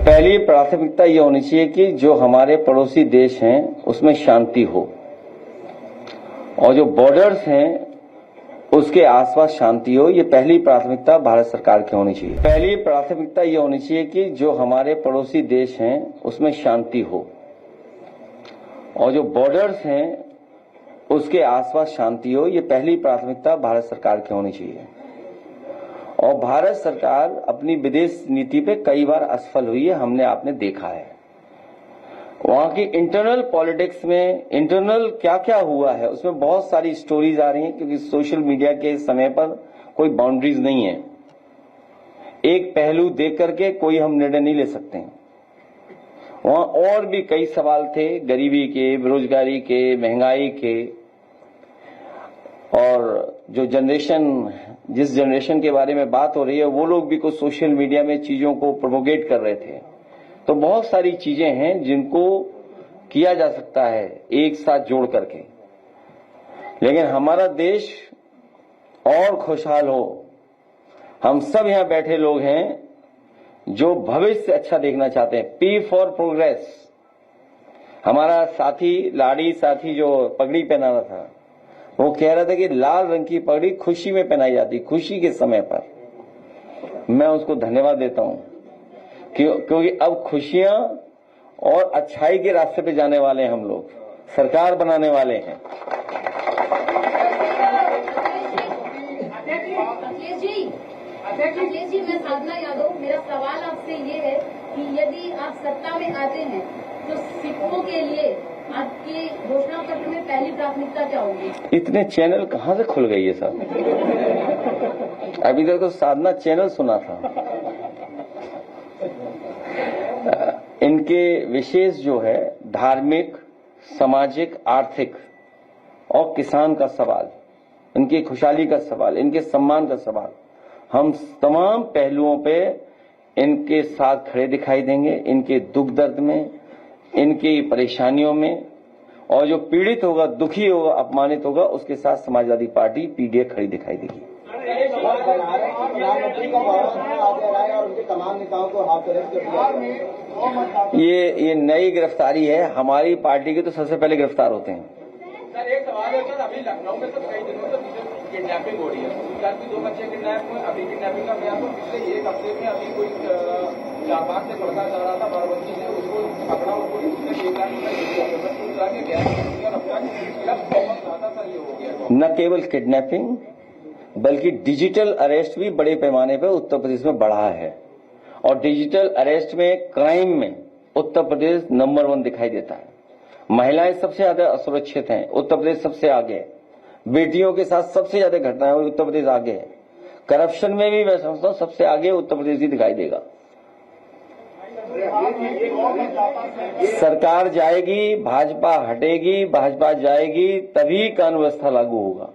पहली प्राथमिकता ये होनी चाहिए कि जो हमारे पड़ोसी देश हैं उसमें शांति हो और जो बॉर्डर्स हैं उसके आसपास शांति हो। ये पहली प्राथमिकता भारत सरकार की होनी चाहिए। पहली प्राथमिकता ये होनी चाहिए कि जो हमारे पड़ोसी देश हैं उसमें शांति हो और जो बॉर्डर्स हैं उसके आसपास शांति हो। ये पहली प्राथमिकता भारत सरकार की होनी चाहिए। और भारत सरकार अपनी विदेश नीति पे कई बार असफल हुई है, हमने आपने देखा है। वहां की इंटरनल पॉलिटिक्स में इंटरनल क्या क्या हुआ है उसमें बहुत सारी स्टोरीज आ रही हैं, क्योंकि सोशल मीडिया के समय पर कोई बाउंड्रीज नहीं है। एक पहलू देख करके कोई हम निर्णय नहीं ले सकते हैं। वहां और भी कई सवाल थे, गरीबी के, बेरोजगारी के, महंगाई के, और जो जिस जनरेशन के बारे में बात हो रही है वो लोग भी कुछ सोशल मीडिया में चीजों को प्रोपोगेट कर रहे थे। तो बहुत सारी चीजें हैं जिनको किया जा सकता है एक साथ जोड़ करके, लेकिन हमारा देश और खुशहाल हो। हम सब यहां बैठे लोग हैं जो भविष्य अच्छा देखना चाहते हैं। P for progress. हमारा साथी लाड़ी साथी जो पगड़ी पहना रहा था वो कह रहा था कि लाल रंग की पगड़ी खुशी में पहनाई जाती, खुशी के समय पर। मैं उसको धन्यवाद देता हूं क्योंकि अब खुशियां और अच्छाई के रास्ते पे जाने वाले हैं, हम लोग सरकार बनाने वाले हैं। अखिलेश जी, मैं साधना यादव। मेरा सवाल आपसे ये है कि यदि आप सत्ता में आते हैं तो सिखों के लिए आपकी घोषणा पत्र में पहली प्राथमिकता क्या होगी? इतने चैनल कहाँ से खुल गई है सब? अभी तक तो साधना चैनल सुना था। इनके विशेष जो है धार्मिक, सामाजिक, आर्थिक और किसान का सवाल, इनकी खुशहाली का सवाल, इनके सम्मान का सवाल, हम तमाम पहलुओं पे इनके साथ खड़े दिखाई देंगे। इनके दुख दर्द में, इनकी परेशानियों में, और जो पीड़ित होगा, दुखी होगा, अपमानित होगा, उसके साथ समाजवादी पार्टी पीडीए खड़ी दिखाई देगी। ये नई गिरफ्तारी है। हमारी पार्टी के तो सबसे पहले गिरफ्तार होते हैं। सर एक सवाल है सर, अभी लखनऊ में तो कई दिनों से किडनैपिंग हो रही है। गुजरात की 2 बच्चे किडनैप हुए, अभी किडनैपिंग का प्रयास हो। पिछले 1 हफ्ते में अभी कोई 4-5 से लड़का जा रहा था बाराबंकी से, उसको पकड़ा, उसको 1 लाख रुपए। न केवल किडनैपिंग बल्कि डिजिटल अरेस्ट भी बड़े पैमाने पर उत्तर प्रदेश में बढ़ा है। और डिजिटल अरेस्ट में, क्राइम में उत्तर प्रदेश नंबर 1 दिखाई देता है। महिलाएं सबसे ज्यादा असुरक्षित हैं, उत्तर प्रदेश सबसे आगे। बेटियों के साथ सबसे ज्यादा घटनाएं हुई, उत्तर प्रदेश आगे है। करप्शन में भी मैं समझता हूं सबसे आगे उत्तर प्रदेश ही दिखाई देगा। सरकार जाएगी, भाजपा हटेगी, भाजपा जाएगी, तभी कानून व्यवस्था लागू होगा।